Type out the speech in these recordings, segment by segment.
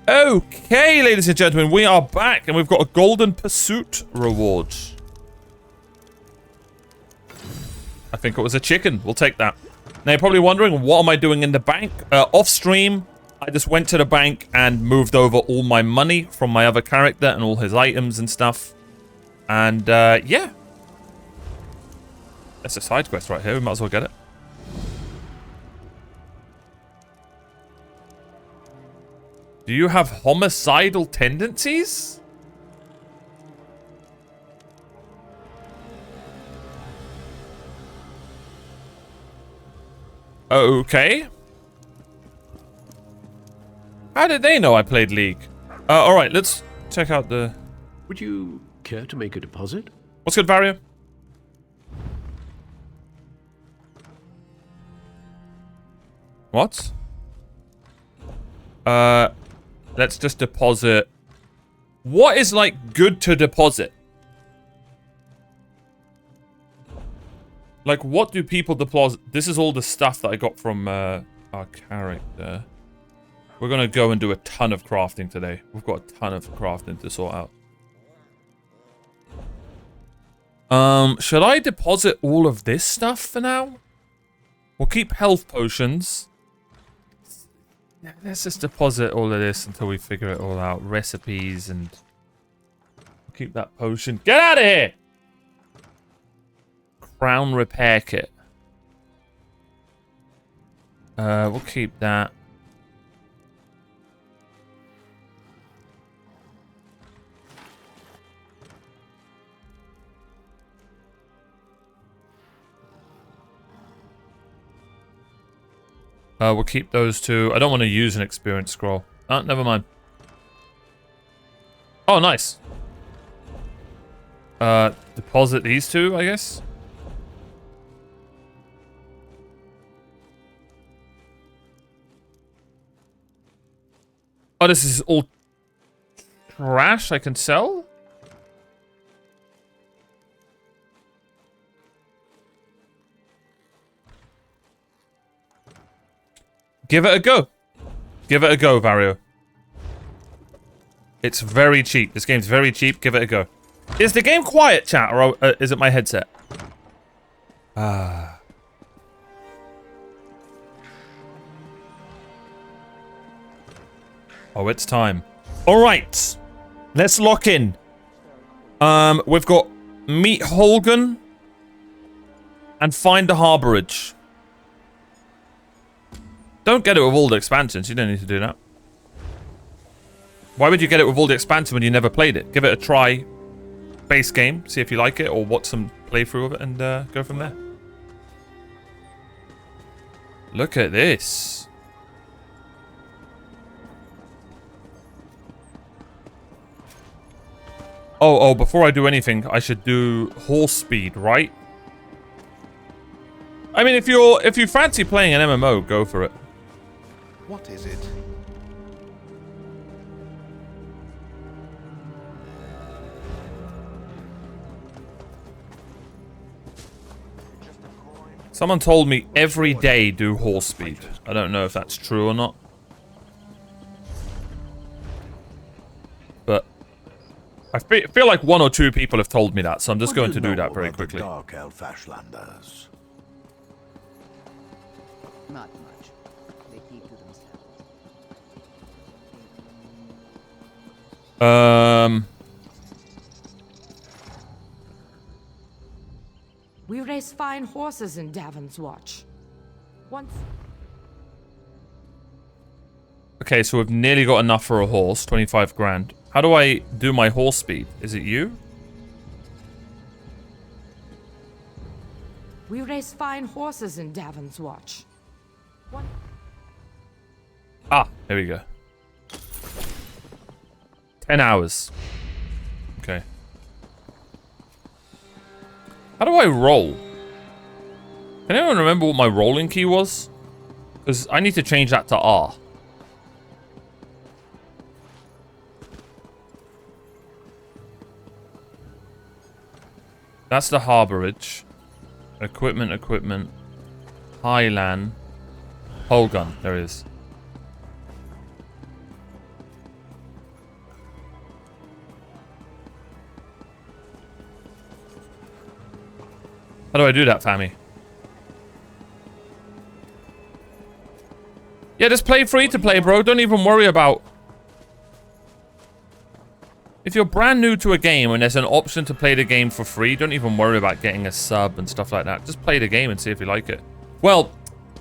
Okay, ladies and gentlemen, we are back and we've got a golden pursuit reward. I think it was a chicken. We'll take that. Now you're probably wondering, what am I doing in the bank? Off stream, I just went to the bank and moved over all my money from my other character and all his items and stuff. And yeah. That's a side quest right here. We might as well get it. Do you have homicidal tendencies? Okay. How did they know I played League? Alright, let's check out the... Would you care to make a deposit? What's good, Vario? What? Let's just deposit. What is, like, good to deposit? Like, what do people deposit? This is all the stuff that I got from our character. We're gonna go and do a ton of crafting today. We've got a ton of crafting to sort out. Should I deposit all of this stuff for now? We'll keep health potions. Yeah, let's just deposit all of this until we figure it all out. Recipes and... We'll keep that potion. Get out of here! Crown repair kit. We'll keep that. We'll keep those two. I don't want to use an experience scroll. Oh, never mind. Oh, nice. Deposit these two, I guess. Oh, this is all trash I can sell? Give it a go. Give it a go, Vario. It's very cheap. This game's very cheap. Give it a go. Is the game quiet, chat, or is it my headset? Ah. Oh, it's time. All right. Let's lock in. We've got meet Holgan and find the Harborage. Don't get it with all the expansions. You don't need to do that. Why would you get it with all the expansions when you never played it? Give it a try. Base game. See if you like it or watch some playthrough of it and go from there. Look at this. Oh, before I do anything, I should do horse speed, right? I mean, if you fancy playing an MMO, go for it. What is it? Someone told me every day do horse speed. I don't know if that's true or not. But I feel like one or two people have told me that, so I'm just going to do that very quickly. Dark Elf Ashlanders. Not much. They keep to themselves. We race fine horses in Davon's watch. Once. Okay, so we've nearly got enough for a horse, 25 grand. How do I do my horse speed? Is it you? We race fine horses in Davon's watch. Ah, there we go. 10 hours. Okay. How do I roll? Can anyone remember what my rolling key was? Because I need to change that to R. That's the Harborage. Equipment. Highland. Pole gun. There it is. How do I do that, Fammy? Yeah, just play free to play, bro. Don't even worry about... If you're brand new to a game and there's an option to play the game for free, don't even worry about getting a sub and stuff like that. Just play the game and see if you like it. Well,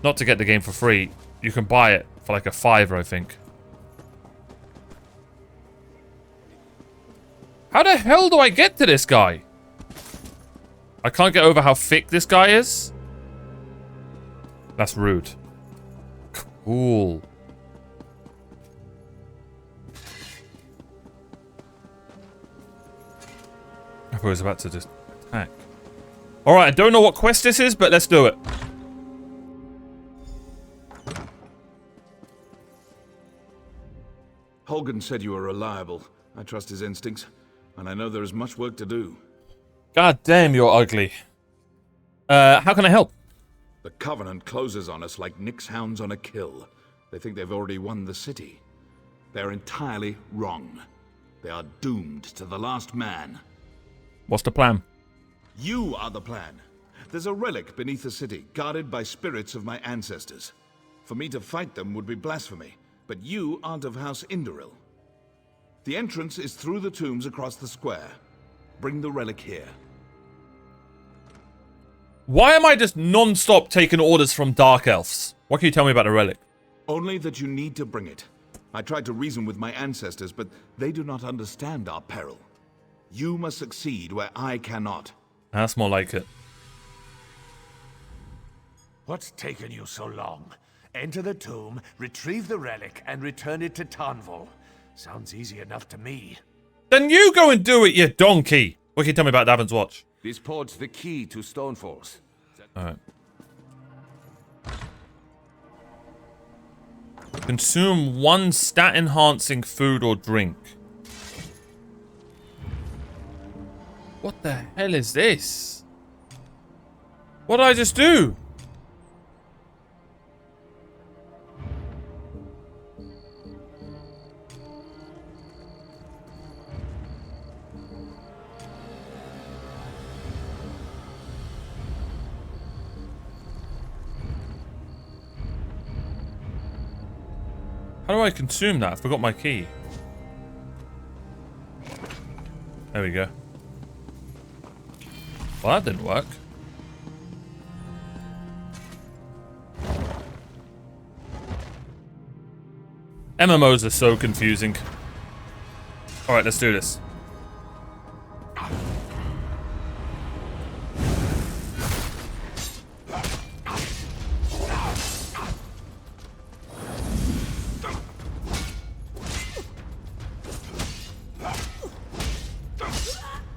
not to get the game for free. You can buy it for like a $5, I think. How the hell do I get to this guy? I can't get over how thick this guy is. That's rude. Cool. I was about to just attack. Alright, I don't know what quest this is, but let's do it. Holgen said you were reliable. I trust his instincts, and I know there is much work to do. God damn, you're ugly. How can I help? The Covenant closes on us like Nick's hounds on a kill. They think they've already won the city. They're entirely wrong. They are doomed to the last man. What's the plan? You are the plan. There's a relic beneath the city, guarded by spirits of my ancestors. For me to fight them would be blasphemy, but you aren't of House Indoril. The entrance is through the tombs across the square. Bring the relic here. Why am I just non-stop taking orders from Dark Elves? What can you tell me about the relic? Only that you need to bring it. I tried to reason with my ancestors, but they do not understand our peril. You must succeed where I cannot. That's more like it. What's taken you so long? Enter the tomb, retrieve the relic, and return it to Tanvol. Sounds easy enough to me. Then you go and do it, you donkey! What can you tell me about Davon's watch? This port's the key to Stoneforce. Alright. Consume 1 stat-enhancing food or drink. What the hell is this? What did I just do? How do I consume that? I forgot my key. There we go. Well, that didn't work. MMOs are so confusing. Alright, let's do this.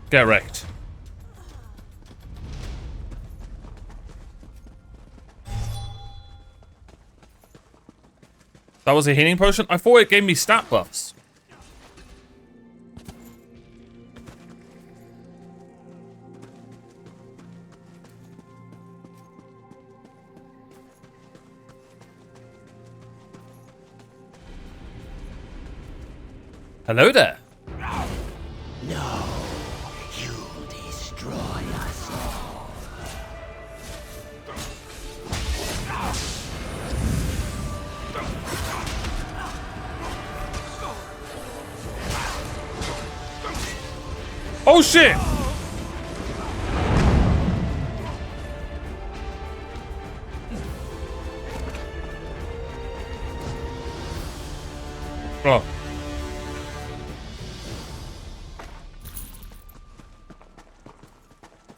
Get wrecked. That was a healing potion? I thought it gave me stat buffs. Hello there. No, you'll destroy us all. Oh shit! Oh.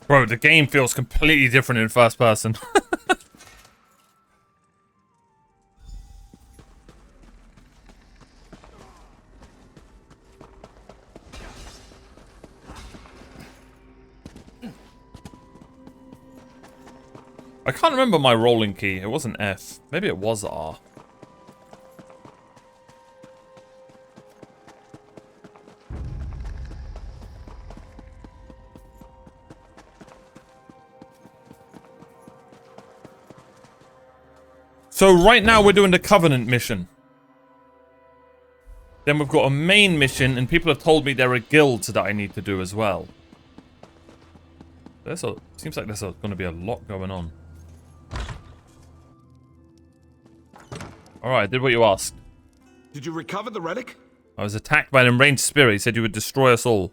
Bro, the game feels completely different in first person. I can't remember my rolling key. It wasn't F. Maybe it was R. So right now we're doing the Covenant mission. Then we've got a main mission, and people have told me there are guilds that I need to do as well. Seems like there's going to be a lot going on. Alright, I did what you asked. Did you recover the relic? I was attacked by an enraged spirit. He said you would destroy us all.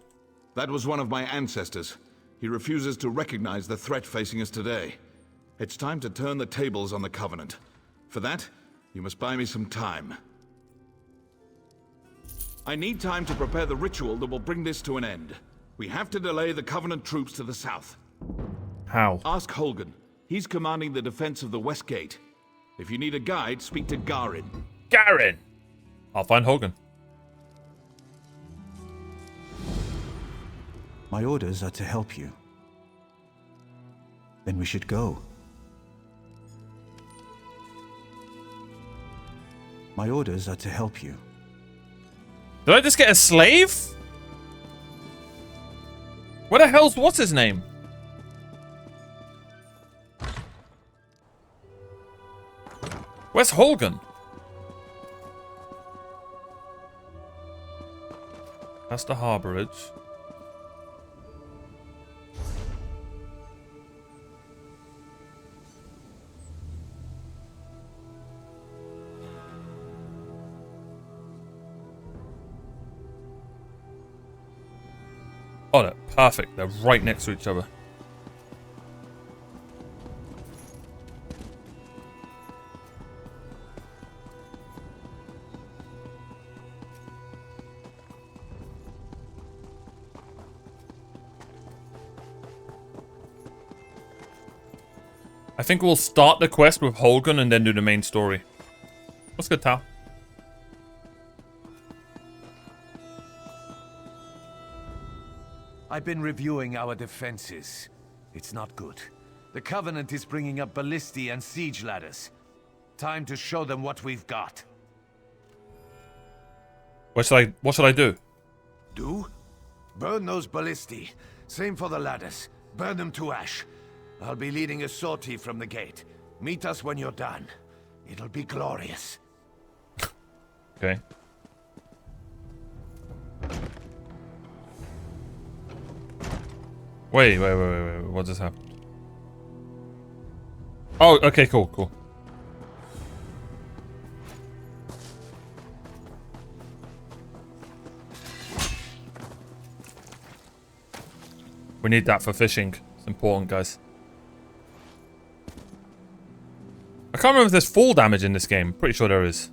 That was one of my ancestors. He refuses to recognize the threat facing us today. It's time to turn the tables on the Covenant. For that, you must buy me some time. I need time to prepare the ritual that will bring this to an end. We have to delay the Covenant troops to the south. How? Ask Holgan. He's commanding the defense of the West Gate. If you need a guide, speak to Garin. Garin! I'll find Hogan. My orders are to help you. Then we should go. My orders are to help you. Did I just get a slave? What the hell's what's his name? Where's Holgan? That's the Harborage. Oh, they're perfect. They're right next to each other. I think we'll start the quest with Holgan and then do the main story. What's good, Tal? I've been reviewing our defenses. It's not good. The Covenant is bringing up ballistae and siege ladders. Time to show them what we've got. What should I do? Do? Burn those ballistae. Same for the ladders. Burn them to ash. I'll be leading a sortie from the gate. Meet us when you're done. It'll be glorious. Okay. Wait. What just happened? Oh, okay, cool. We need that for fishing. It's important, guys. I can't remember if there's fall damage in this game. Pretty sure there is.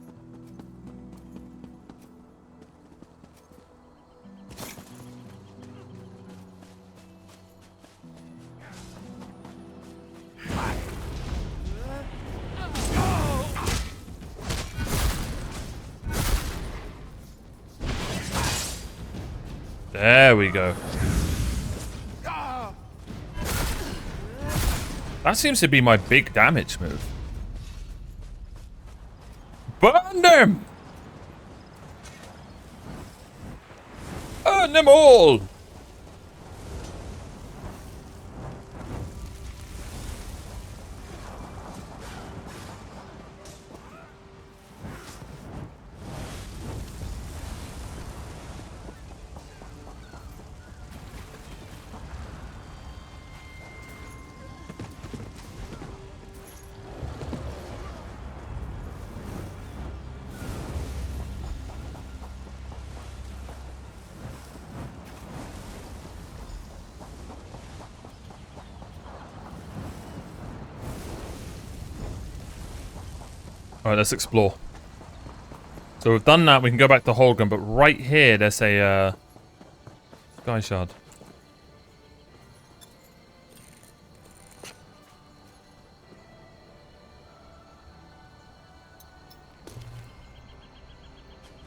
There we go. That seems to be my big damage move. Burn them! Burn them all! Alright, let's explore. So we've done that, we can go back to Holgan, but right here there's a skyshard.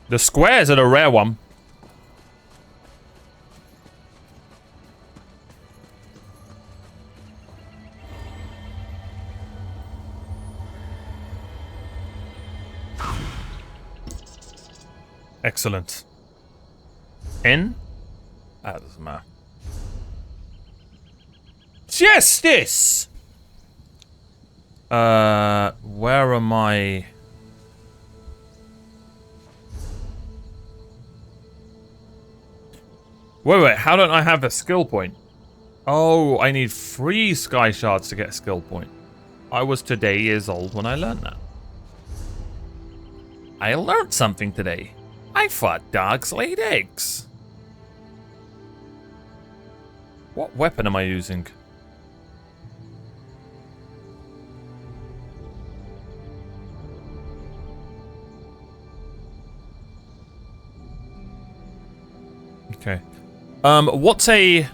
The squares are the rare one. Excellent. N? That doesn't matter. Justice! Where am I? Wait, how don't I have a skill point? Oh, I need 3 sky shards to get a skill point. I was today years old when I learned that. I learned something today. I thought dogs laid eggs. What weapon am I using? Okay. What's a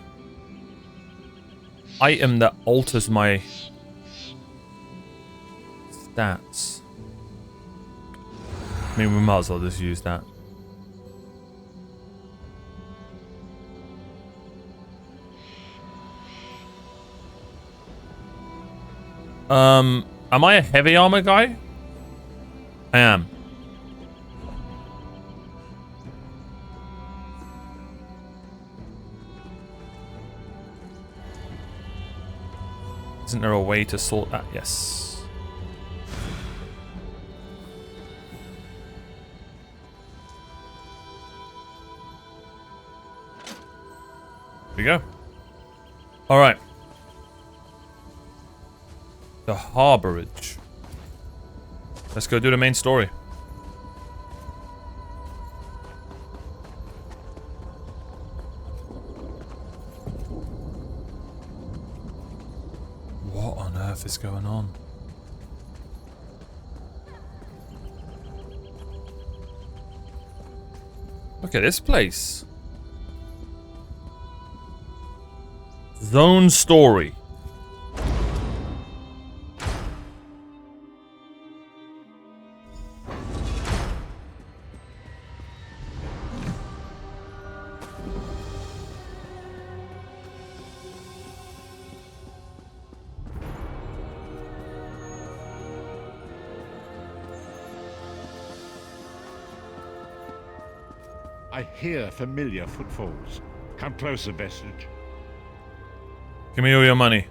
item that alters my stats? I mean, we might as well just use that. Am I a heavy armor guy? I am. Isn't there a way to sort that? Yes. Here we go. All right. The Harborage. Let's go do the main story. What on earth is going on? Look at this place. Zone story. I hear familiar footfalls. Come closer, Vestige. Give me all your money.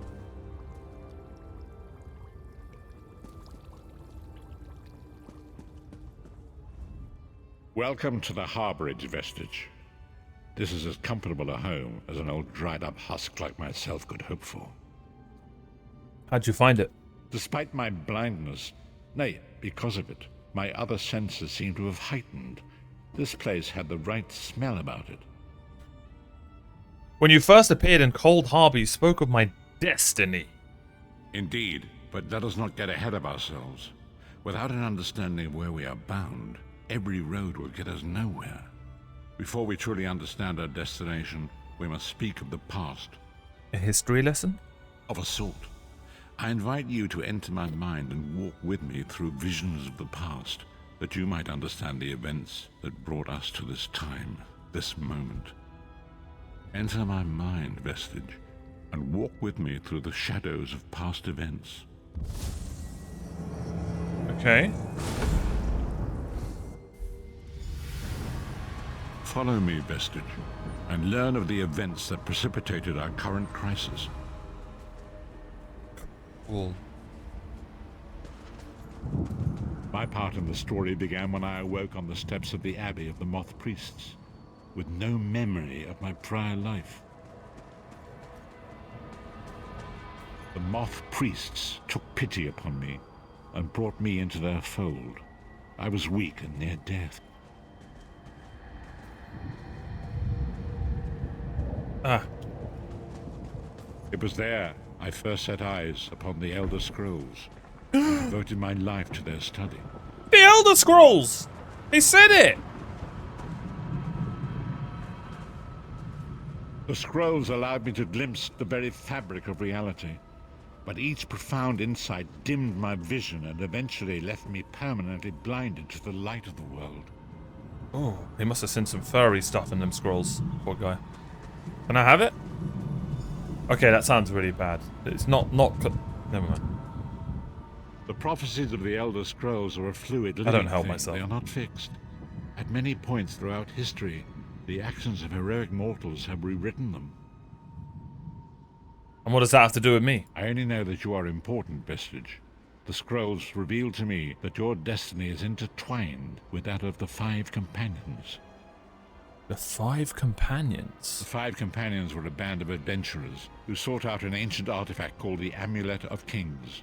Welcome to the Harborage, Vestige. This is as comfortable a home as an old dried-up husk like myself could hope for. How'd you find it? Despite my blindness, nay, because of it, my other senses seem to have heightened. This place had the right smell about it. When you first appeared in Cold Harbor, you spoke of my destiny. Indeed, but let us not get ahead of ourselves. Without an understanding of where we are bound, every road will get us nowhere. Before we truly understand our destination, we must speak of the past. A history lesson? Of a sort. I invite you to enter my mind and walk with me through visions of the past, that you might understand the events that brought us to this time, this moment. Enter my mind, Vestige, and walk with me through the shadows of past events. Okay. Follow me, Vestige, and learn of the events that precipitated our current crisis. Cool. My part in the story began when I awoke on the steps of the Abbey of the Moth Priests, with no memory of my prior life. The Moth Priests took pity upon me and brought me into their fold. I was weak and near death. It was there I first set eyes upon the Elder Scrolls and devoted my life to their study. The Elder Scrolls! He said it! The scrolls allowed me to glimpse the very fabric of reality, but each profound insight dimmed my vision and eventually left me permanently blinded to the light of the world. Oh, he must have seen some furry stuff in them scrolls. Poor guy. Can I have it? Okay, that sounds really bad. It's not. Never mind. The prophecies of the Elder Scrolls are a fluid living I don't help thing. myself. They are not fixed. At many points throughout history, the actions of heroic mortals have rewritten them. And what does that have to do with me? I only know that you are important, Vestige. The scrolls reveal to me that your destiny is intertwined with that of the 5 companions. The Five Companions. The Five Companions were a band of adventurers who sought out an ancient artifact called the Amulet of Kings.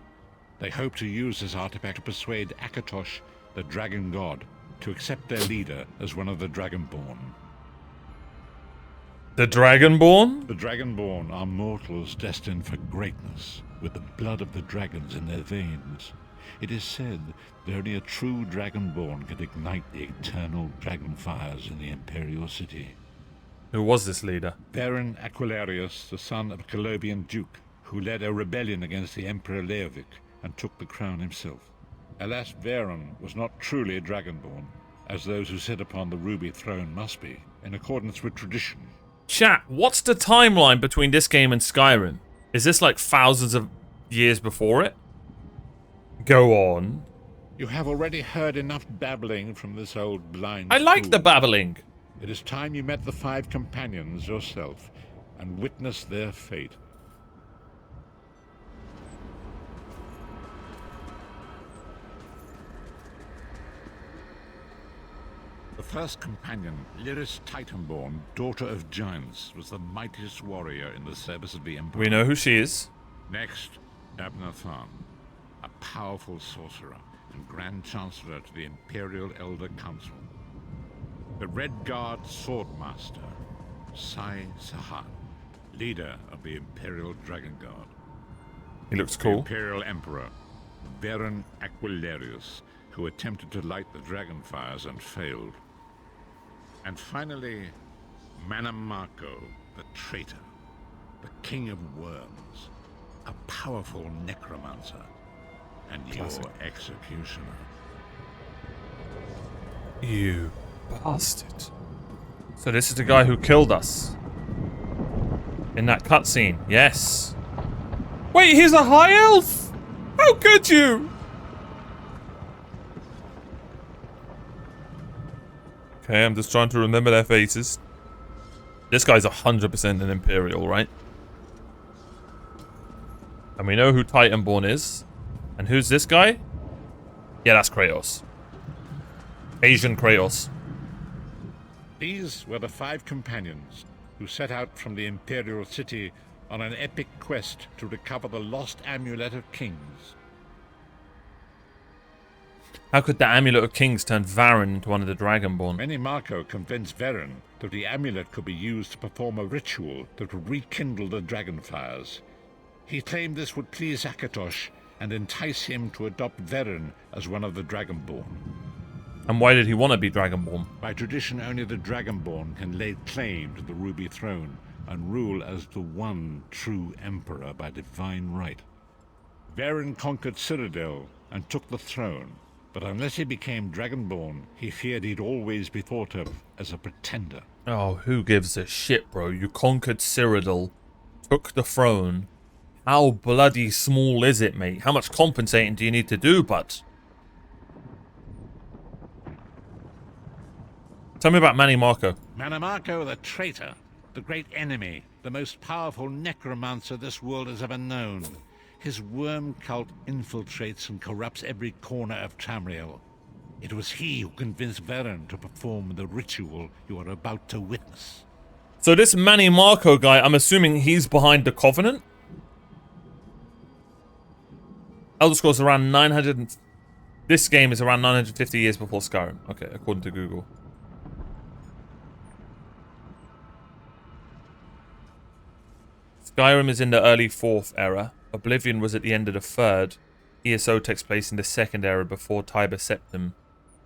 They hoped to use this artifact to persuade Akatosh, the dragon god, to accept their leader as one of the Dragonborn. The Dragonborn? The Dragonborn are mortals destined for greatness, with the blood of the dragons in their veins. It is said that only a true Dragonborn can ignite the eternal dragon fires in the Imperial City. Who was this leader? Baron Aquilarius, the son of a Colovian duke, who led a rebellion against the Emperor Leovic and took the crown himself. Alas, Varen was not truly a Dragonborn, as those who sit upon the ruby throne must be, in accordance with tradition. Chat, what's the timeline between this game and Skyrim? Is this like thousands of years before it? Go on. You have already heard enough babbling from this old blind I like fool. the babbling. It is time you met the Five Companions yourself and witnessed their fate. The first companion, Lyris Titanborn, daughter of giants, was the mightiest warrior in the service of the Emperor. We know who she is. Next, Abnathan, a powerful sorcerer and Grand Chancellor to the Imperial Elder Council. The Red Guard Swordmaster, Sai Sahan, leader of the Imperial Dragon Guard. He looks The cool. Imperial Emperor, Baron Aquilarius, who attempted to light the dragon fires and failed. And finally, Manamarco, the traitor, the King of Worms, a powerful necromancer, and Classic. your executioner. You bastard. So this is the guy who killed us. In that cutscene. Yes. Wait, he's a high elf? How could you? Okay, I'm just trying to remember their faces. This guy's 100% an Imperial, right? And we know who Titanborn is. And who's this guy? Yeah, that's Kratos. Asian Kratos. These were the Five Companions who set out from the Imperial City on an epic quest to recover the lost Amulet of Kings. How could the Amulet of Kings turn Varen into one of the Dragonborn? Menimarco convinced Varen that the amulet could be used to perform a ritual that would rekindle the dragon fires. He claimed this would please Akatosh and entice him to adopt Varen as one of the Dragonborn. And why did he want to be Dragonborn? By tradition, only the Dragonborn can lay claim to the Ruby Throne and rule as the one true Emperor by divine right. Varen conquered Cyrodiil and took the throne, but unless he became Dragonborn, he feared he'd always be thought of as a pretender. Oh, who gives a shit, bro? You conquered Cyrodiil, took the throne. How bloody small is it, mate? How much compensating do you need to do, bud? Tell me about Menimarco. Manamarco the traitor, the great enemy, the most powerful necromancer this world has ever known. His worm cult infiltrates and corrupts every corner of Tamriel. It was he who convinced Varen to perform the ritual you are about to witness. So this Menimarco guy, I'm assuming he's behind the Covenant? Elder Scrolls around 900... This game is around 950 years before Skyrim. Okay, according to Google. Skyrim is in the early 4th era. Oblivion was at the end of the 3rd. ESO takes place in the 2nd era before Tiber Septim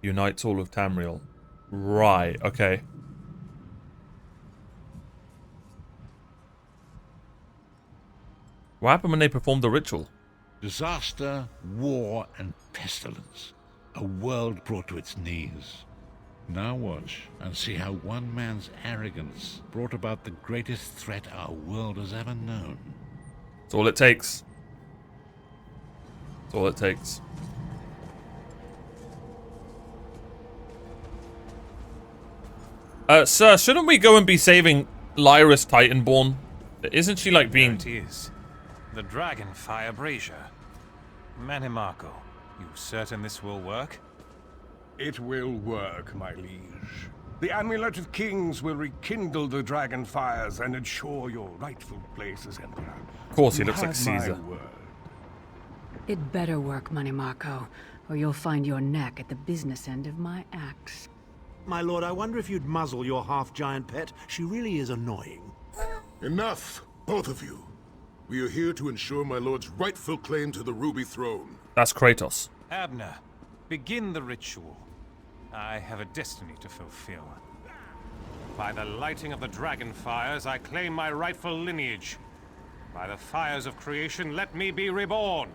unites all of Tamriel. Right, okay. What happened when they performed the ritual? Disaster, war, and pestilence. A world brought to its knees. Now watch and see how one man's arrogance brought about the greatest threat our world has ever known. That's all it takes. That's all it takes. Sir, shouldn't we go and be saving Lyris Titanborn? Isn't she like being... There it is. The Dragonfire Brazier. Menimarco, you certain this will work? It will work, my liege. The Amulet of Kings will rekindle the dragon fires and ensure your rightful place as Emperor. Of course, he You looks like have my Caesar. word. It better work, Money Marco, or you'll find your neck at the business end of my axe. My lord, I wonder if you'd muzzle your half-giant pet. She really is annoying. Enough, both of you. We are here to ensure my lord's rightful claim to the Ruby Throne. That's Kratos. Abner, begin the ritual. I have a destiny to fulfill. By the lighting of the dragon fires, I claim my rightful lineage. By the fires of creation, let me be reborn.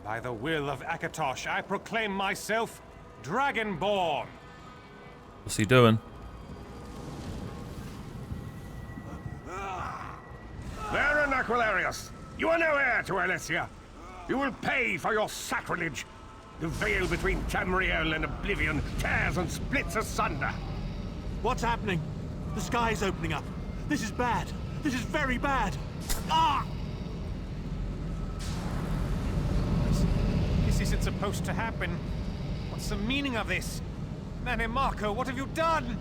By the will of Akatosh, I proclaim myself Dragonborn. What's he doing? Baron Aquilarius, you are no heir to Alessia. You will pay for your sacrilege. The veil between Tamriel and Oblivion tears and splits asunder. What's happening? The sky's opening up. This is bad. This is very bad. Ah! This isn't supposed to happen. What's the meaning of this? Manny Marco, what have you done?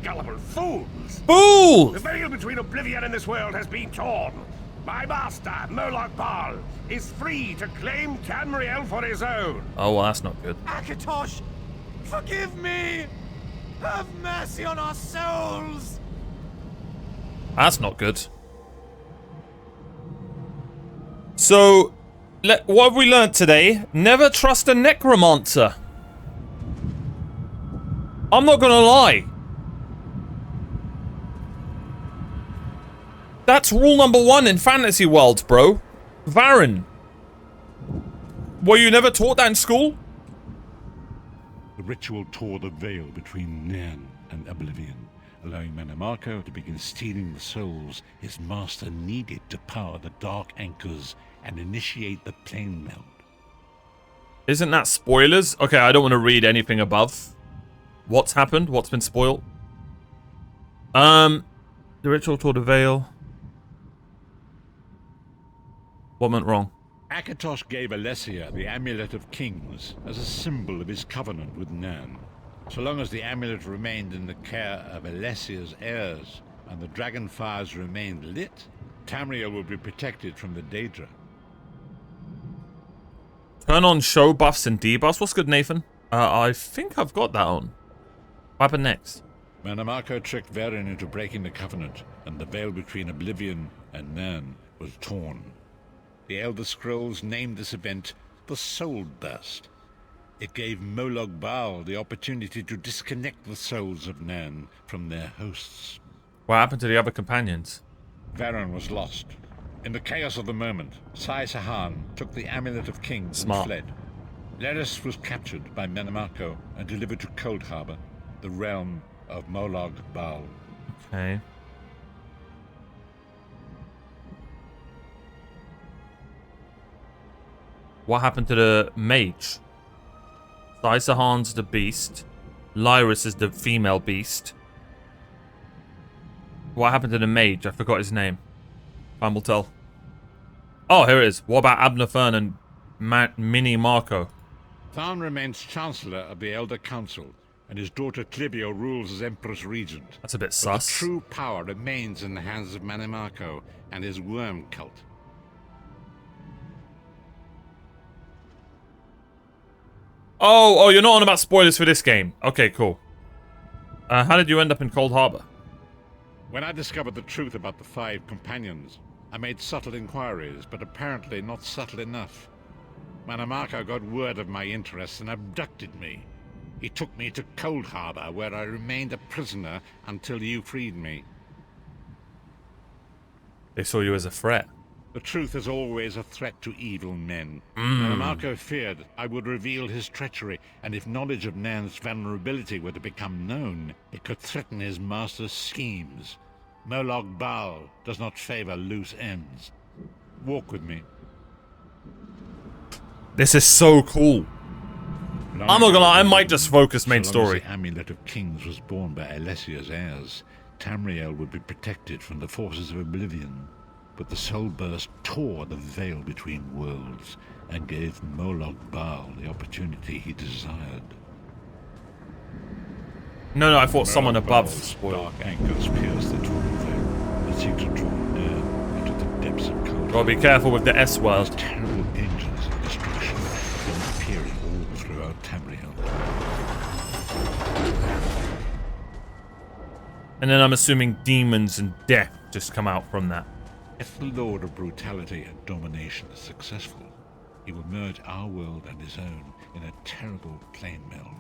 Gullible fools! Fools! The veil between Oblivion and this world has been torn. My master, Moloch Baal, is free to claim Tamriel for his own. Oh, well, that's not good. Akatosh, forgive me! Have mercy on our souls! That's not good. So, what have we learnt today? Never trust a necromancer. I'm not gonna lie. That's rule number 1 in fantasy worlds, bro. Varen. Were you never taught that in school? The ritual tore the veil between Nan and Oblivion, allowing Manny Marco to begin stealing the souls his master needed to power the dark anchors and initiate the plane meld. Isn't that spoilers? Okay, I don't want to read anything above. What's happened? What's been spoiled? The ritual tore the veil. What went wrong? Akatosh gave Alessia the Amulet of Kings as a symbol of his covenant with Nan. So long as the amulet remained in the care of Alessia's heirs and the dragon fires remained lit, Tamriel would be protected from the Daedra. Turn on show buffs and debuffs. What's good, Nathan? I think I've got that on. What happened next? Manny Marco tricked Varen into breaking the covenant, and the veil between Oblivion and Nan was torn. The Elder Scrolls named this event the Soul Burst. It gave Moloch Baal the opportunity to disconnect the souls of Nan from their hosts. What happened to the other companions? Varen was lost. In the chaos of the moment, Sai Sahan took the Amulet of Kings and fled. Leris was captured by Manny Marco and delivered to Cold Harbor, the realm of Moloch Baal. Okay. What happened to the mage? Isahan's the beast. Lyris is the female beast. What happened to the mage? I forgot his name. Time will tell. Oh, here it is. What about Abner Fern and Mini Marco? Tharn remains Chancellor of the Elder Council, and his daughter Clibio rules as Empress Regent. That's a bit But sus. the true power remains in the hands of Manny Marco and his worm cult. Oh, you're not on about spoilers for this game. Okay, cool. How did you end up in Cold Harbor? When I discovered the truth about the 5 companions, I made subtle inquiries, but apparently not subtle enough. Manny Marco got word of my interests and abducted me. He took me to Cold Harbor, where I remained a prisoner until you freed me. They saw you as a threat. The truth is always a threat to evil men. Manny Marco feared I would reveal his treachery, and if knowledge of Nan's vulnerability were to become known, it could threaten his master's schemes. Moloch Baal does not favor loose ends. Walk with me. This is so cool. I'm not gonna lie, I might just focus main story. The Amulet of Kings was born by Alessia's heirs. Tamriel would be protected from the forces of Oblivion. But the Soul Burst tore the veil between worlds and gave Moloch Baal the opportunity he desired. No, I thought someone above Bal's spoiled. dark anchors pierce the torn veil and seem to draw near into the depths of cold. Gotta be careful with the S world. Terrible engines of destruction have been appearing all throughout Tamriel. And then I'm assuming demons and death just come out from that. If the Lord of Brutality and Domination is successful, he will merge our world and his own in a terrible plain meld.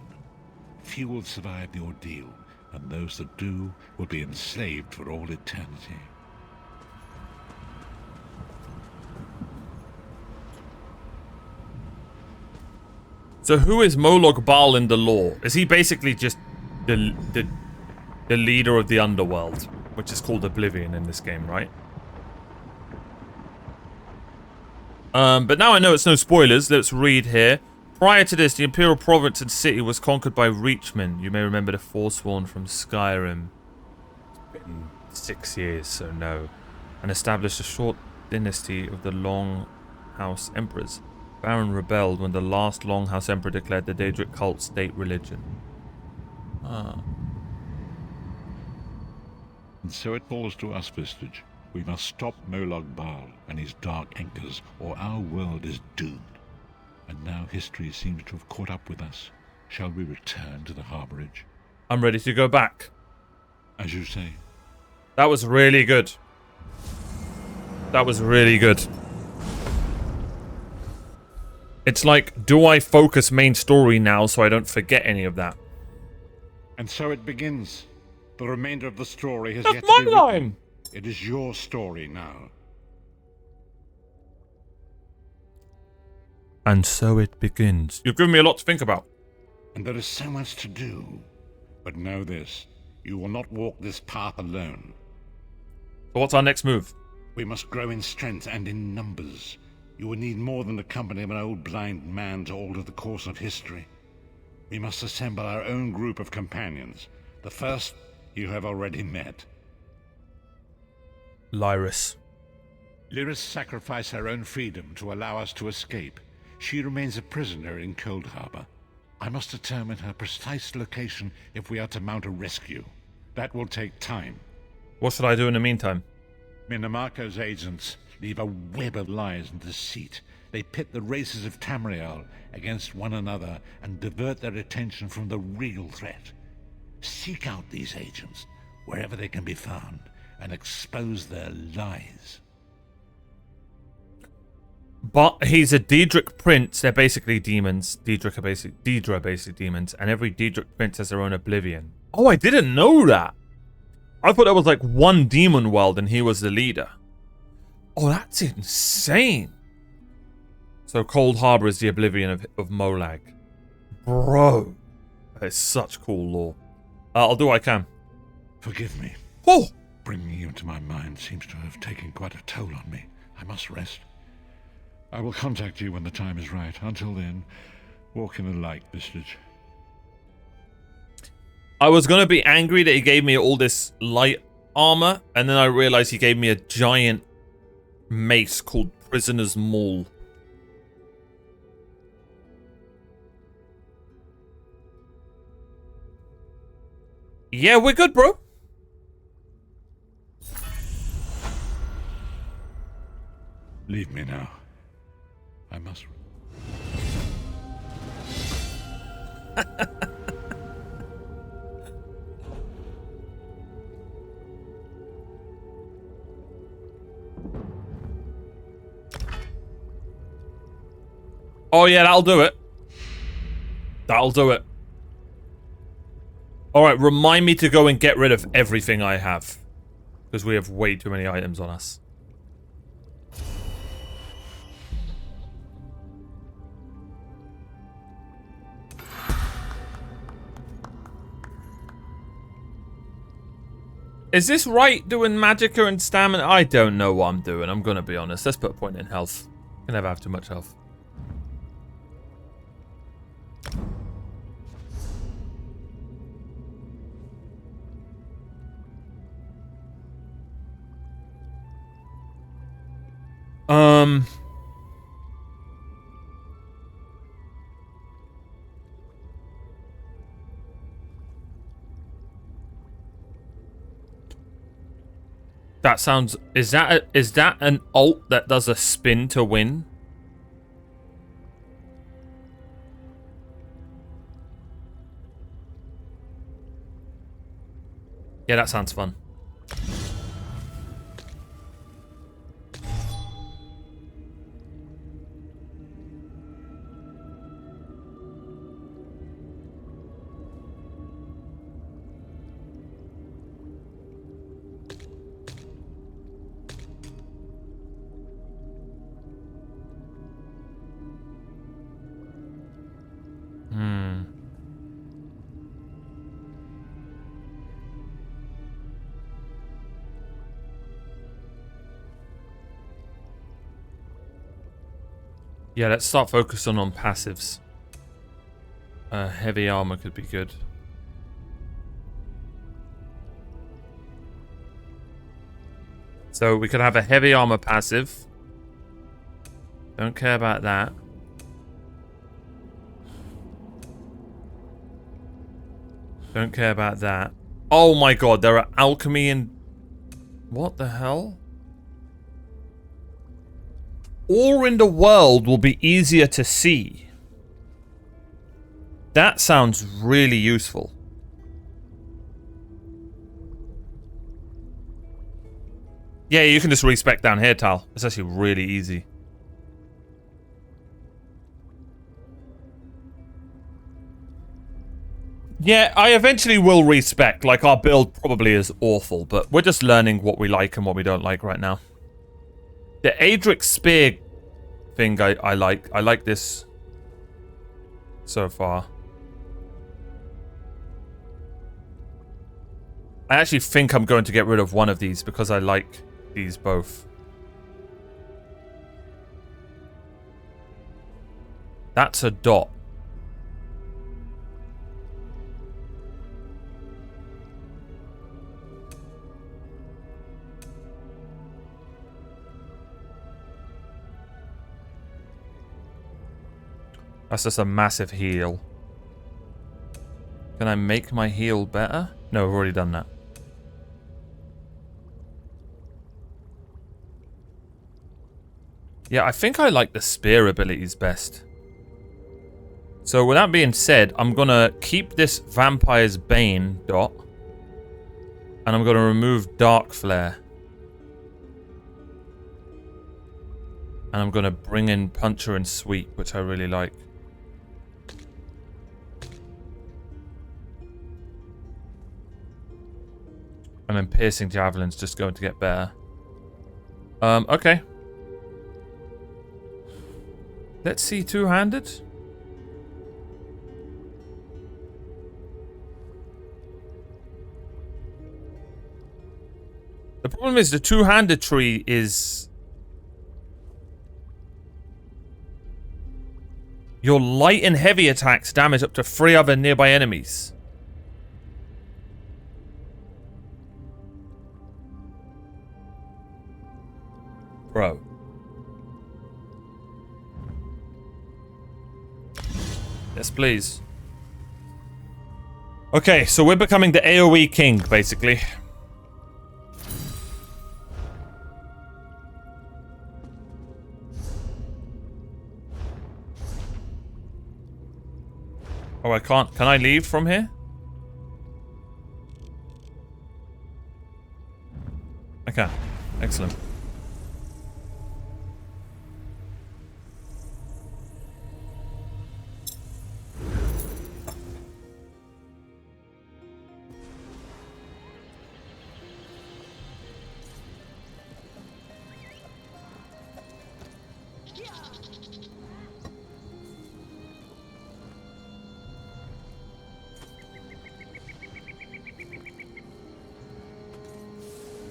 Few will survive the ordeal, and those that do will be enslaved for all eternity. So who is Molag Bal in the lore? Is he basically just the leader of the underworld, which is called Oblivion in this game, right? But now I know it's no spoilers. Let's read here. Prior to this, the Imperial Province and City was conquered by Reachmen. You may remember the Forsworn from Skyrim. It's been 6 years, so no. And established a short dynasty of the Longhouse Emperors. Baron rebelled when the last Longhouse Emperor declared the Daedric cult state religion. Ah. And so it falls to us, Vistage. We must stop Molag Bal and his dark anchors, or our world is doomed. And now history seems to have caught up with us. Shall we return to the Harborage? I'm ready to go back. As you say. That was really good. That was really good. It's like, do I focus main story now so I don't forget any of that? And so it begins. The remainder of the story has That's yet my to be line. written. It is your story now. And so it begins. You've given me a lot to think about. And there is so much to do. But know this, you will not walk this path alone. So what's our next move? We must grow in strength and in numbers. You will need more than the company of an old blind man to alter the course of history. We must assemble our own group of companions. The first you have already met. Lyris. Lyris sacrificed her own freedom to allow us to escape. She remains a prisoner in Cold Harbor. I must determine her precise location if we are to mount a rescue. That will take time. What should I do in the meantime? Minamarco's agents leave a web of lies and deceit. They pit the races of Tamriel against one another and divert their attention from the real threat. Seek out these agents, wherever they can be found, and expose their lies. But he's a Daedric prince. They're basically demons. Daedra are basically demons. And every Daedric prince has their own oblivion. Oh, I didn't know that. I thought there was like one demon world and he was the leader. Oh, that's insane. So Cold Harbor is the oblivion of Molag. Bro. It's such cool lore. I'll do what I can. Forgive me. Oh! Bringing you into my mind seems to have taken quite a toll on me. I must rest. I will contact you when the time is right. Until then, walk in the light, Vistage. I was going to be angry that he gave me all this light armor, and then I realized he gave me a giant mace called Prisoner's Maul. Yeah, we're good, bro. Leave me now. I must... Oh yeah, that'll do it. That'll do it. Alright, remind me to go and get rid of everything I have. Because we have way too many items on us. Is this right, doing magicka and stamina? I don't know what I'm doing, I'm gonna be honest. Let's put a point in health. Can never have too much health. That sounds... Is that an ult that does a spin to win? Yeah, that sounds fun. Yeah, let's start focusing on passives. Heavy armor could be good. So we could have a heavy armor passive. Don't care about that. Don't care about that. Oh my god, there are alchemy and... What the hell? Ore in the world will be easier to see. That sounds really useful. Yeah, you can just respec down here, Tal. It's actually really easy. Yeah, I eventually will respec. Like, our build probably is awful, but we're just learning what we like and what we don't like right now. The Adric Spear thing I like. I like this so far. I actually think I'm going to get rid of one of these because I like these both. That's a dot. That's just a massive heal. Can I make my heal better? No, I've already done that. Yeah, I think I like the spear abilities best. So with that being said, I'm gonna keep this Vampire's Bane dot. And I'm gonna remove Dark Flare. And I'm gonna bring in Puncher and Sweep, which I really like. And then Piercing Javelin's just going to get better. Okay. Let's see two-handed. The problem is the two-handed tree is... Your light and heavy attacks damage up to 3 other nearby enemies. Bro. Yes, please. Okay, so we're becoming the AoE king, basically. Oh, I can't. Can I leave from here? I can. Excellent.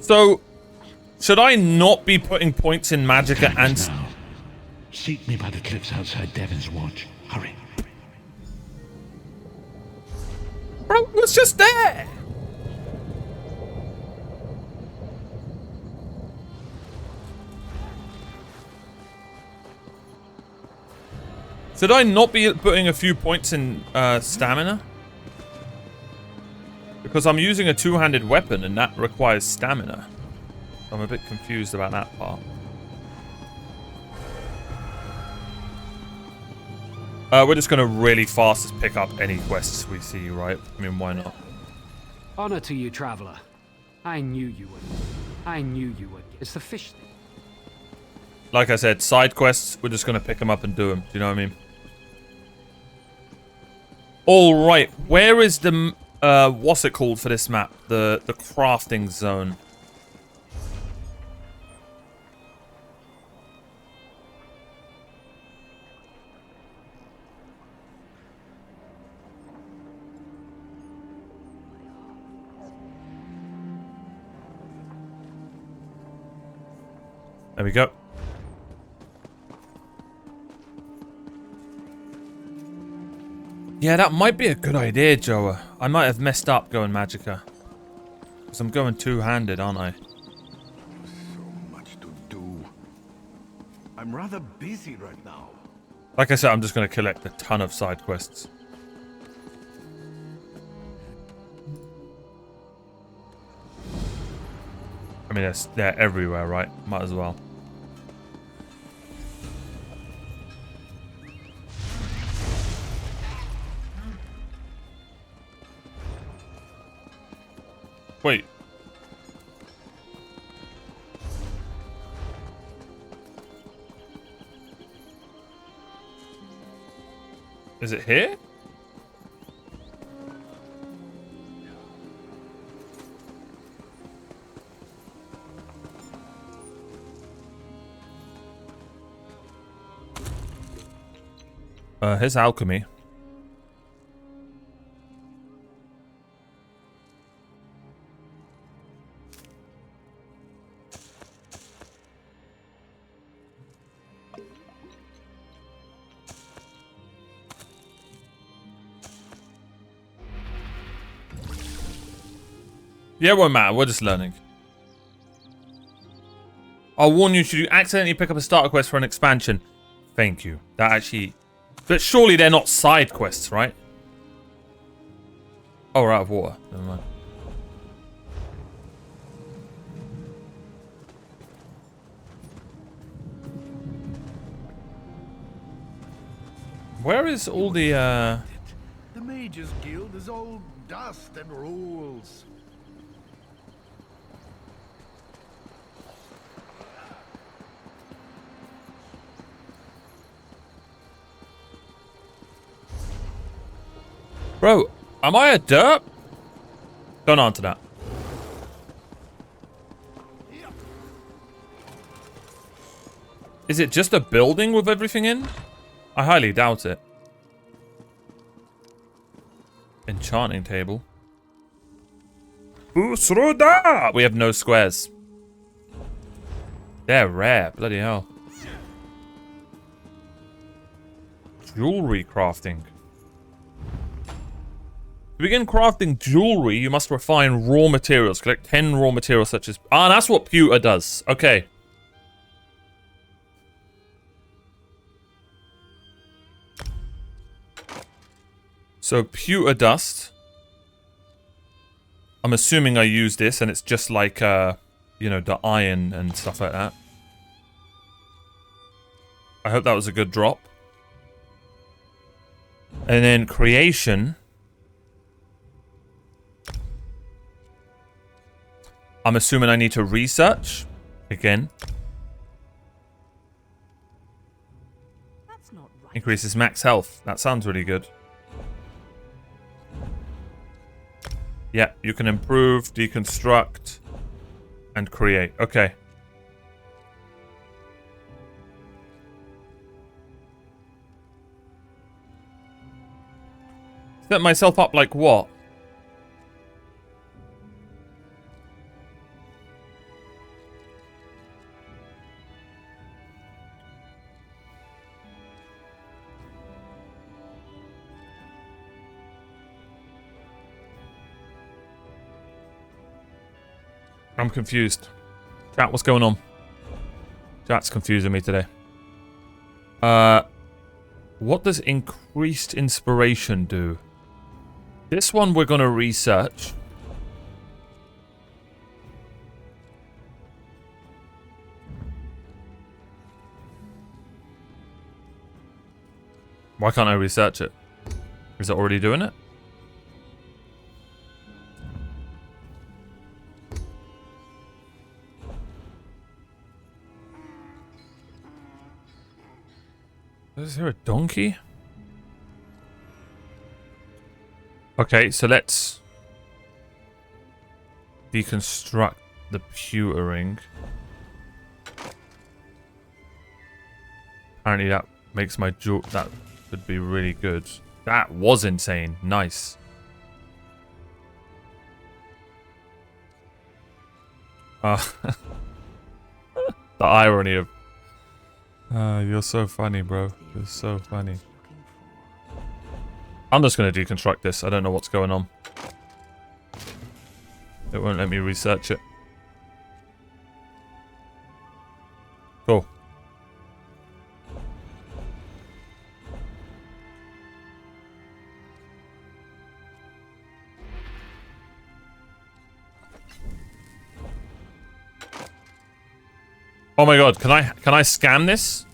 So, should I not be putting points in Magicka and... Now. Seek me by the cliffs outside Davon's watch. Hurry. Bro, it was just there! Should I not be putting a few points in stamina? Because I'm using a two-handed weapon and that requires stamina. I'm a bit confused about that part. We're just going to really fast just pick up any quests we see, right? I mean, why not? Honor to you, traveler. I knew you would. I knew you would. It's the fish thing. Like I said, side quests, we're just going to pick them up and do them. Do you know what I mean? All right, where is the what's it called for this map? The crafting zone. There we go. Yeah, that might be a good idea, Joa. I might have messed up going Magicka. Because I'm going two-handed, aren't I? So much to do. I'm rather busy right now. Like I said, I'm just going to collect a ton of side quests. I mean, they're everywhere, right? Might as well. Wait. Is it here? Here's alchemy. Yeah, it won't matter. We're just learning. I'll warn you, should you accidentally pick up a starter quest for an expansion? Thank you. That actually... But surely they're not side quests, right? Oh, we're out of water. Never mind. Where is all the, The Mages Guild is all dust and rules. Bro, am I a derp? Don't answer that. Is it just a building with everything in? I highly doubt it. Enchanting table. Usruda! We have no squares. They're rare, bloody hell. Jewelry crafting. To begin crafting jewelry, you must refine raw materials. Collect 10 raw materials such as... Ah, that's what pewter does. Okay. So, pewter dust. I'm assuming I use this and it's just like, you know, the iron and stuff like that. I hope that was a good drop. And then creation... I'm assuming I need to research again. That's not right. Increases max health. That sounds really good. Yeah, you can improve, deconstruct, and create. Okay. Set myself up like what? I'm confused. Chat, what's going on? Chat's confusing me today. What does increased inspiration do? This one we're gonna research. Why can't I research it? Is it already doing it? Is there a donkey? Okay, so let's deconstruct the pewtering. Apparently that makes my jewel... That would be really good. That was insane. Nice. The irony of... you're so funny, bro. You're so funny. I'm just going to deconstruct this. I don't know what's going on. It won't let me research it. Cool. Oh my god, can I scan this?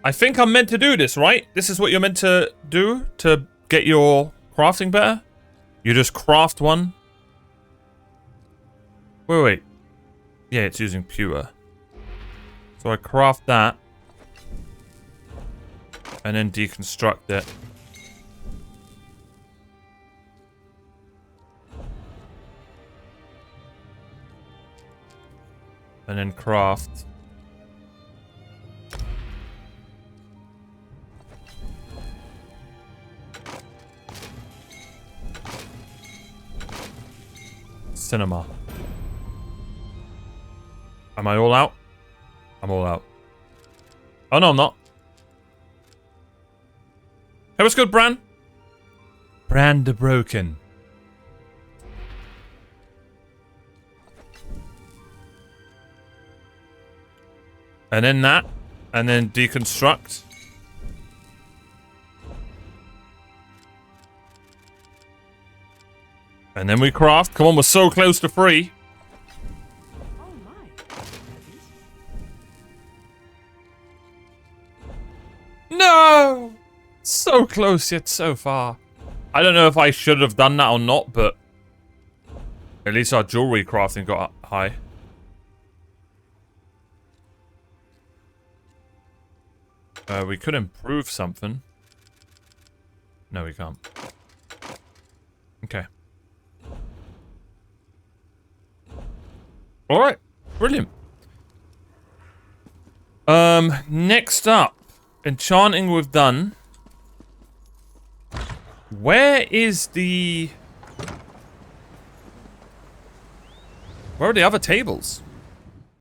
I think I'm meant to do this, right? This is what you're meant to do to get your crafting better? You just craft one. Wait. Yeah, it's using pewter. So I craft that. And then deconstruct it. And then craft. Cinema. Am I all out? I'm all out. Oh no, I'm not. Hey, what's good, Bran? Bran the Broken. And then that. And then deconstruct. And then we craft. Come on, we're so close to free. Oh my. No! So close yet so far. I don't know if I should have done that or not, but at least our jewelry crafting got up high. We could improve something. No, we can't. Okay. Alright. Brilliant. Next up. Enchanting we've done. Where is the... Where are the other tables?